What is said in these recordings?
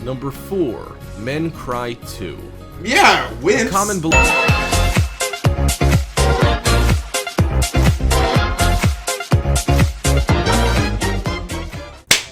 Number 4. Men cry too. Yeah, wins. Common belief.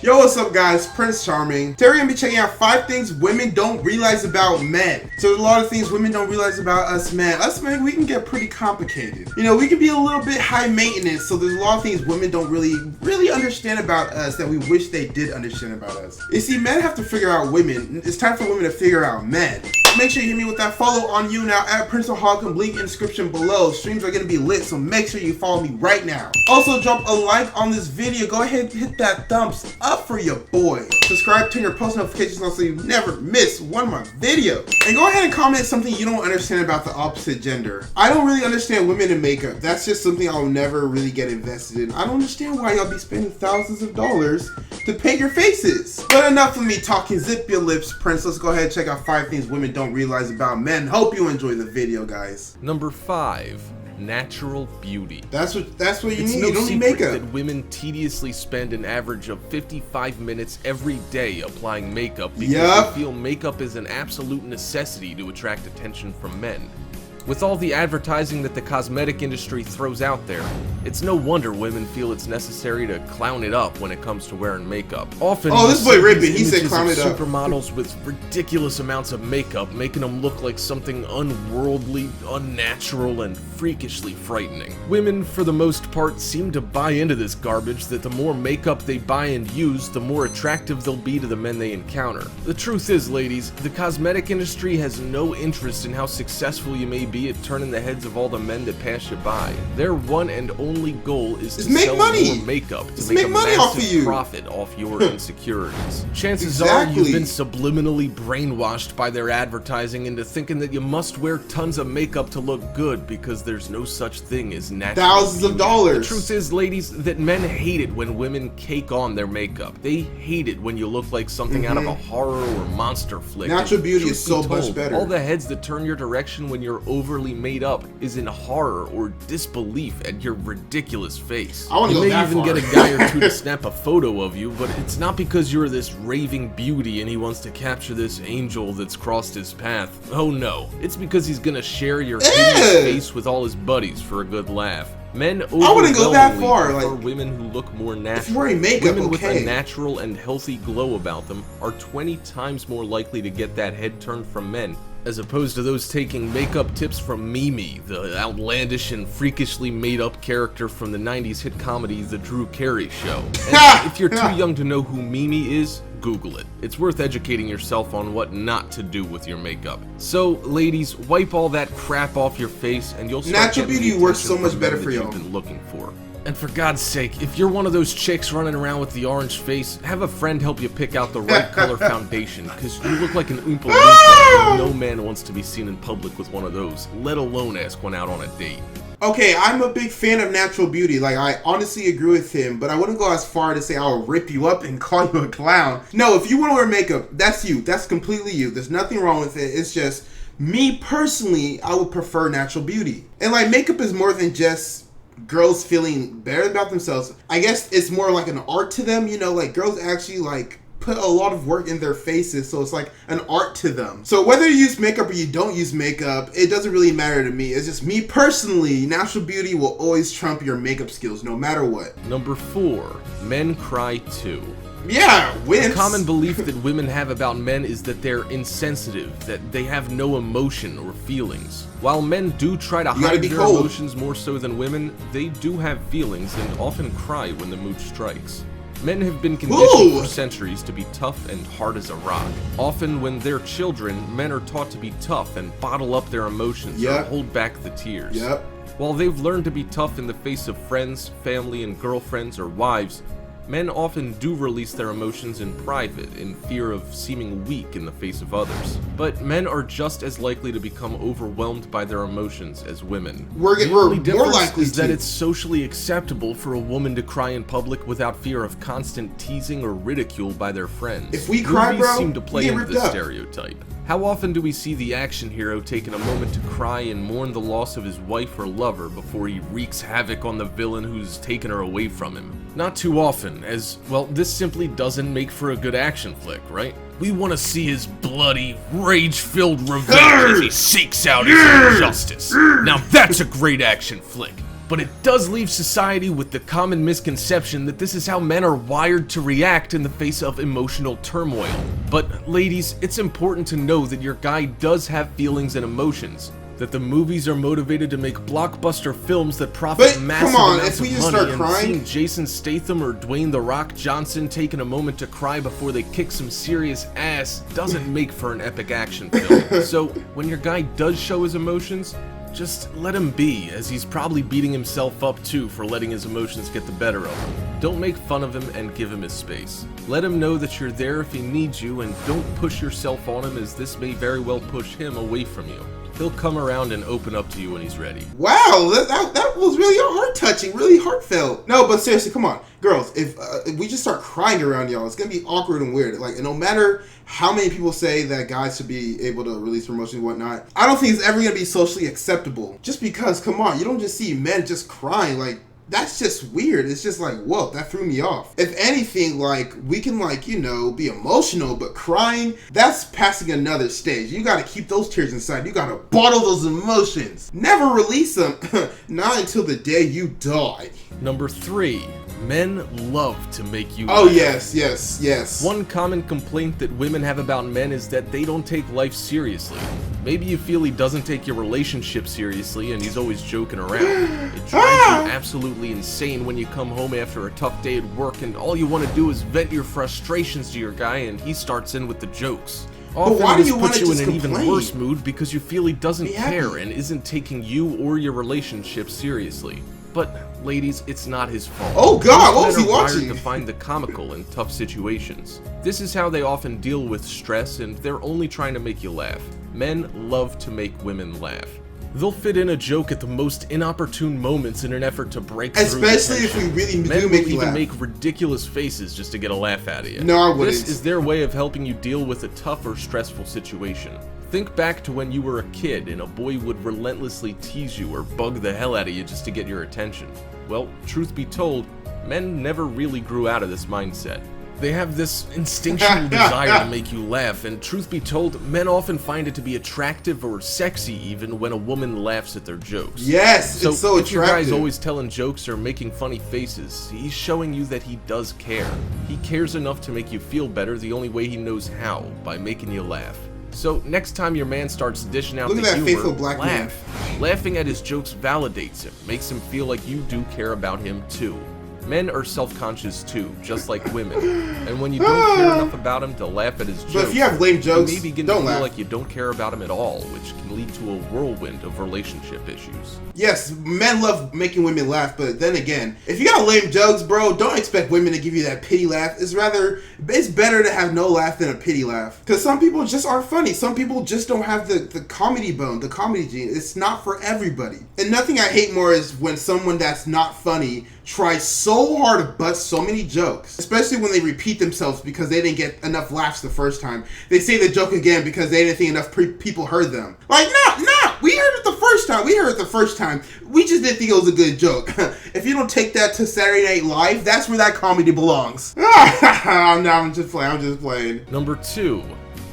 Yo, what's up guys? Prince Charming. Today we're gonna be checking out 5 things women don't realize about men. So there's a lot of things women don't realize about us men. Us men, we can get pretty complicated. You know, we can be a little bit high maintenance, so there's a lot of things women don't really understand about us that we wish they did understand about us. You see, men have to figure out women. It's time for women to figure out men. Make sure you hit me with that follow on YouNow at PrinceHawk, link in the description below. Streams are gonna be lit, so make sure you follow me right now. Also, drop a like on this video. Go ahead and hit that thumbs up for your boy. Subscribe, turn your post notifications on so you never miss one of my videos. And go ahead and comment something you don't understand about the opposite gender. I don't really understand women in makeup. That's just something I'll never really get invested in. I don't understand why y'all be spending thousands of dollars to paint your faces. But enough of me talking. Zip your lips, Prince. Let's go ahead and check out 5 things women don't realize about men. Hope you enjoy the video, guys. Number 5. Natural beauty. That's what you It's need. no You don't need secret makeup. that women tediously spend an average of 55 minutes every day applying makeup because they feel makeup is an absolute necessity to attract attention from men. With all the advertising that the cosmetic industry throws out there, it's no wonder women feel it's necessary to clown it up when it comes to wearing makeup. Often, this boy ripping. He said clown it up. Supermodels with ridiculous amounts of makeup, making them look like something unworldly, unnatural, and freakishly frightening. Women, for the most part, seem to buy into this garbage that the more makeup they buy and use, the more attractive they'll be to the men they encounter. The truth is, ladies, the cosmetic industry has no interest in how successful you may be at turning the heads of all the men that pass you by. Their one and only goal is to make sell money. more makeup to Make make a money off of massive you. profit off your insecurities. Chances are Exactly. you've been subliminally brainwashed by their advertising into thinking that you must wear tons of makeup to look good because there's no such thing as natural Thousands of beauty. dollars. The truth is, ladies, that men hate it when women cake on their makeup. They hate it when you look like something out of a horror or monster flick. Natural And beauty truth is so be much told, better. all the heads that turn your direction when you're overly made up is in horror or disbelief at your ridiculous face. I wanna You go may that even far. get a guy or two to snap a photo of you, but it's not because you're this raving beauty and he wants to capture this angel that's crossed his path. Oh no, it's because he's gonna share your hideous face with all his buddies for a good laugh. Men wouldn't go that overwhelmingly far, prefer like, women who look more natural. if you're wearing makeup, Women with okay. a natural and healthy glow about them are 20 times more likely to get that head turned from men, as opposed to those taking makeup tips from Mimi, the outlandish and freakishly made-up character from the 90s hit comedy The Drew Carey Show. And if you're too young to know who Mimi is, Google it. It's worth educating yourself on what not to do with your makeup. So, ladies, wipe all that crap off your face and you'll start Natural getting beauty the works attention so much from better men for that y'all. you've been looking for. And for God's sake, if you're one of those chicks running around with the orange face, have a friend help you pick out the right color foundation, because you look like an Oompa Loompa, and no man wants to be seen in public with one of those, let alone ask one out on a date. Okay, I'm a big fan of natural beauty. Like, I honestly agree with him, but I wouldn't go as far to say I'll rip you up and call you a clown. No, if you want to wear makeup, that's you. That's completely you. There's nothing wrong with it. It's just, me personally, I would prefer natural beauty. And like, makeup is more than just girls feeling better about themselves. I guess it's more like an art to them, you know, like girls actually like put a lot of work in their faces, so it's like an art to them. So whether you use makeup or you don't use makeup, it doesn't really matter to me. It's just me personally, natural beauty will always trump your makeup skills no matter what. Number 4. Men cry too. Yeah, wins. The common belief that women have about men is that they're insensitive, that they have no emotion or feelings. While men do try to hide their emotions more so than women, they do have feelings and often cry when the mood strikes. Men have been conditioned for centuries to be tough and hard as a rock. Often when they're children, men are taught to be tough and bottle up their emotions or hold back the tears. While they've learned to be tough in the face of friends, family, and girlfriends or wives, men often do release their emotions in private in fear of seeming weak in the face of others. But men are just as likely to become overwhelmed by their emotions as women. We're more likely is that it's socially acceptable for a woman to cry in public without fear of constant teasing or ridicule by their friends. If we cry, Movies bro, seem to play into ripped this up. stereotype. How often do we see the action hero taking a moment to cry and mourn the loss of his wife or lover before he wreaks havoc on the villain who's taken her away from him? Not too often, as, well, this simply doesn't make for a good action flick, right? We want to see his bloody, rage-filled revenge as he seeks out his injustice. Now that's a great action flick. But it does leave society with the common misconception that this is how men are wired to react in the face of emotional turmoil. But ladies, it's important to know that your guy does have feelings and emotions. That the movies are motivated to make blockbuster films that profit massive amounts of money, and seeing Jason Statham or Dwayne "The Rock" Johnson taking a moment to cry before they kick some serious ass doesn't make for an epic action film. So when your guy does show his emotions, just let him be, as he's probably beating himself up too for letting his emotions get the better of him. Don't make fun of him and give him his space. Let him know that you're there if he needs you, and don't push yourself on him, as this may very well push him away from you. He'll come around and open up to you when he's ready. Wow, that was really heart-touching, really heartfelt. No, but seriously, come on. Girls, if we just start crying around y'all, it's going to be awkward and weird. Like, and no matter how many people say that guys should be able to release their emotions and whatnot, I don't think it's ever going to be socially acceptable. Just because, come on, you don't just see men just crying, like, that's just weird. It's just like, whoa, that threw me off. If anything, like, we can, like, you know, be emotional, but crying, that's passing another stage. You gotta keep those tears inside. You gotta bottle those emotions. Never release them. Not until the day you die. Number 3. Men love to make you laugh. Yes. One common complaint that women have about men is that they don't take life seriously. Maybe you feel he doesn't take your relationship seriously and he's always joking around. It drives you absolutely insane when you come home after a tough day at work and all you want to do is vent your frustrations to your guy and he starts in with the jokes. Often this puts you in an even worse mood because you feel he doesn't care and isn't taking you or your relationship seriously. But, ladies, it's not his fault. Oh God, what was he watching? To find the comical in tough situations. This is how they often deal with stress, and they're only trying to make you laugh. Men love to make women laugh. They'll fit in a joke at the most inopportune moments in an effort to break through the tension. Especially if we really Men do make will you laugh. even make ridiculous faces just to get a laugh out of you. No, I wouldn't. This is their way of helping you deal with a tough or stressful situation. Think back to when you were a kid and a boy would relentlessly tease you or bug the hell out of you just to get your attention. Well, truth be told, men never really grew out of this mindset. They have this instinctual desire to make you laugh, and truth be told, men often find it to be attractive or sexy even when a woman laughs at their jokes. Yes, it's so if your attractive. guy's always telling jokes or making funny faces, he's showing you that he does care. He cares enough to make you feel better the only way he knows how, by making you laugh. So next time your man starts dishing out the humor, laugh. Laughing at his jokes validates him, makes him feel like you do care about him too. Men are self-conscious too, just like women. And when you don't care enough about him to laugh at his jokes, but if you have lame jokes, you may begin to feel like you don't care about him at all, which can lead to a whirlwind of relationship issues. Yes, men love making women laugh, but then again, if you got lame jokes, bro, don't expect women to give you that pity laugh. It's better to have no laugh than a pity laugh. Because some people just aren't funny. Some people just don't have the comedy bone, the comedy gene. It's not for everybody. And nothing I hate more is when someone that's not funny tries so hard to bust so many jokes, especially when they repeat themselves because they didn't get enough laughs the first time. They say the joke again because they didn't think enough people heard them. Like, no, we heard it the first time. We just didn't think it was a good joke. If you don't take that to Saturday Night Live, that's where that comedy belongs. I'm just playing. Number 2,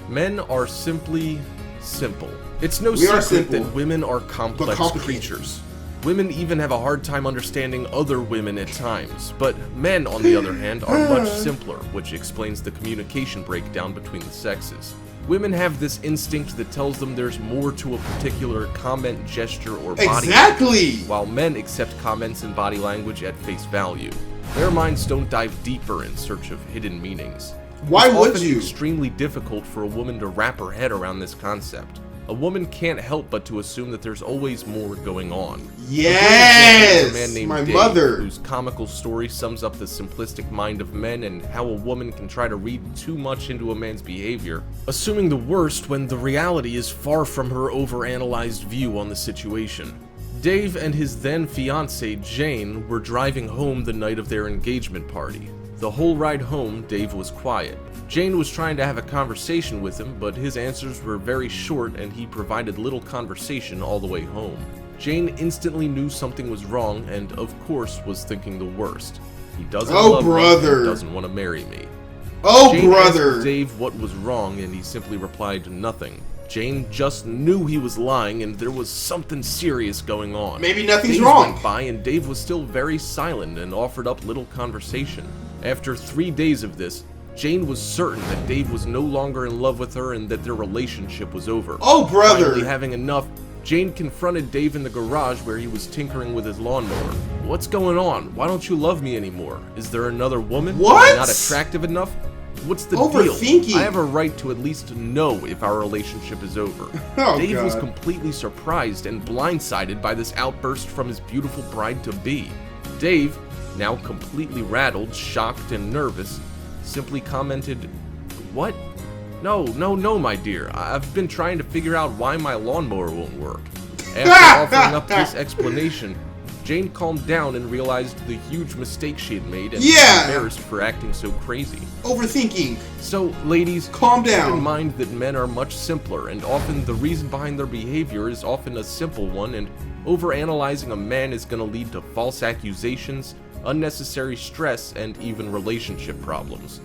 men are simply simple. It's no secret that women are complex creatures. Women even have a hard time understanding other women at times, but men, on the other hand, are much simpler, which explains the communication breakdown between the sexes. Women have this instinct that tells them there's more to a particular comment, gesture, or body language, while men accept comments and body language at face value. Their minds don't dive deeper in search of hidden meanings. Why would you? It's often extremely difficult for a woman to wrap her head around this concept. A woman can't help but to assume that there's always more going on. Yes! A man named My Dave, mother! Whose comical story sums up the simplistic mind of men and how a woman can try to read too much into a man's behavior, assuming the worst when the reality is far from her overanalyzed view on the situation. Dave and his then fiancée, Jane, were driving home the night of their engagement party. The whole ride home, Dave was quiet. Jane was trying to have a conversation with him, but his answers were very short and he provided little conversation all the way home. Jane instantly knew something was wrong and, of course, was thinking the worst. He doesn't love me and doesn't want to marry me. Jane asked Dave what was wrong and he simply replied nothing. Jane just knew he was lying and there was something serious going on. Maybe nothing's wrong. Went by and Dave was still very silent and offered up little conversation. After 3 days of this, Jane was certain that Dave was no longer in love with her and that their relationship was over. Oh, brother! Finally having enough, Jane confronted Dave in the garage where he was tinkering with his lawnmower. What's going on? Why don't you love me anymore? Is there another woman? What? Am I not attractive enough? What's the Overthinking. deal? I have a right to at least know if our relationship is over. Oh, Dave God. was completely surprised and blindsided by this outburst from his beautiful bride-to-be. Dave, now completely rattled, shocked, and nervous, simply commented, "What? No, my dear. I've been trying to figure out why my lawnmower won't work." After offering up this explanation, Jane calmed down and realized the huge mistake she had made and was embarrassed for acting so crazy. Overthinking. So, ladies, calm down. Keep in mind that men are much simpler, and often the reason behind their behavior is often a simple one, and overanalyzing a man is going to lead to false accusations, unnecessary stress, and even relationship problems.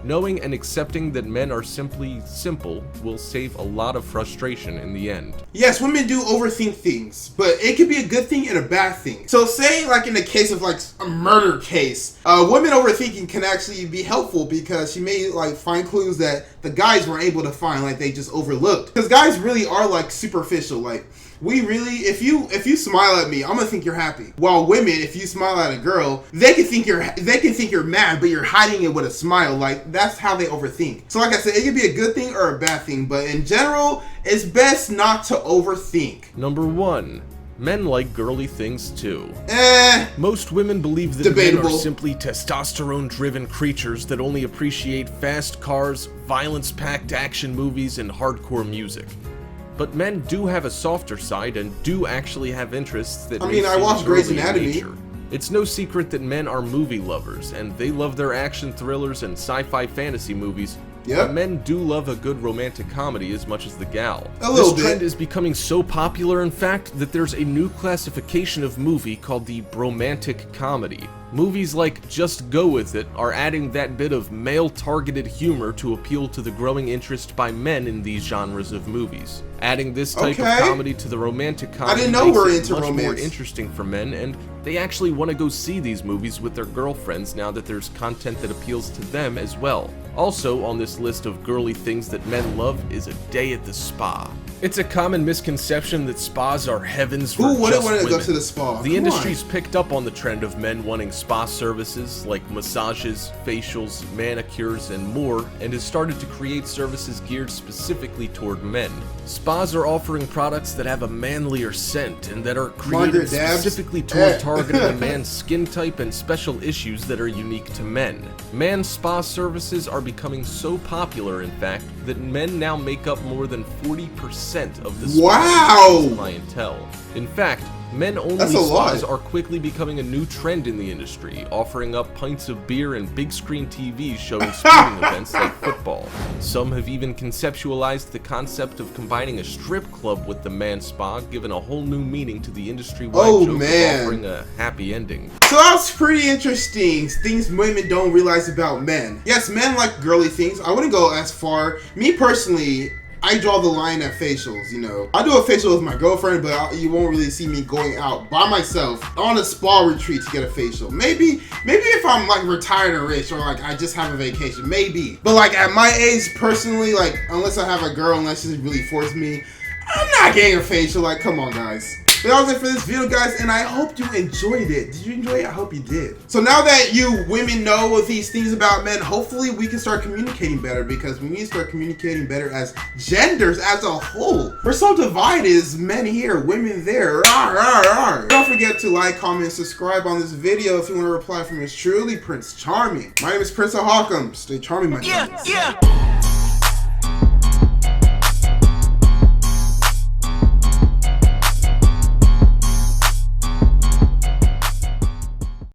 Knowing and accepting that men are simply simple will save a lot of frustration in the end. Yes, women do overthink things, but it could be a good thing and a bad thing. So say like in the case of like a murder case, women overthinking can actually be helpful because she may like find clues that the guys weren't able to find, like they just overlooked. Because guys really are like superficial, like we really, if you smile at me, I'm gonna think you're happy. While women, if you smile at a girl, they can think you're mad, but you're hiding it with a smile. Like that's how they overthink. So like I said, it could be a good thing or a bad thing, but in general, it's best not to overthink. Number 1. Men like girly things too. Most women believe that debatable. Men are simply testosterone-driven creatures that only appreciate fast cars, violence-packed action movies, and hardcore music. But men do have a softer side and do actually have interests that I watch Grey's Anatomy. It's no secret that men are movie lovers, and they love their action thrillers and sci-fi fantasy movies. But men do love a good romantic comedy as much as the gal. This trend is becoming so popular, in fact, that there's a new classification of movie called the bromantic comedy. Movies like Just Go With It are adding that bit of male-targeted humor to appeal to the growing interest by men in these genres of movies. Adding this type of comedy to the romantic comedy makes it much more interesting for men, and they actually want to go see these movies with their girlfriends now that there's content that appeals to them as well. Also on this list of girly things that men love is a day at the spa. It's a common misconception that spas are heavens for just women. Who wouldn't want to go to the spa? The industry's picked up on the trend of men wanting spa services like massages, facials, manicures, and more, and has started to create services geared specifically toward men. Spas are offering products that have a manlier scent and that are created specifically toward targeting a man's skin type and special issues that are unique to men. Man spa services are becoming so popular, in fact, that men now make up more than 40% of the spa clientele. In fact, men-only spas are quickly becoming a new trend in the industry, offering up pints of beer and big-screen TVs showing sporting events like football. Some have even conceptualized the concept of combining a strip club with the man spa, giving a whole new meaning to the industry-wide joke of offering a happy ending. So that's pretty interesting, things women don't realize about men. Yes, men like girly things. I wouldn't go as far. Me personally, I draw the line at facials, you know. I do a facial with my girlfriend, but you won't really see me going out by myself on a spa retreat to get a facial. Maybe if I'm like retired or rich, or like I just have a vacation, maybe. But like at my age, personally, like unless I have a girl, unless she really forced me, I'm not getting a facial. Like, come on, guys. But that was it for this video, guys, and I hope you enjoyed it. Did you enjoy it? I hope you did. So now that you women know these things about men, hopefully we can start communicating better, because we need to start communicating better as genders as a whole. We're so divided as men here, women there. Rawr, rawr, rawr. Don't forget to like, comment, subscribe on this video if you want to reply from yours truly, Prince Charming. My name is Prince of Hawkham. Stay charming, my friends.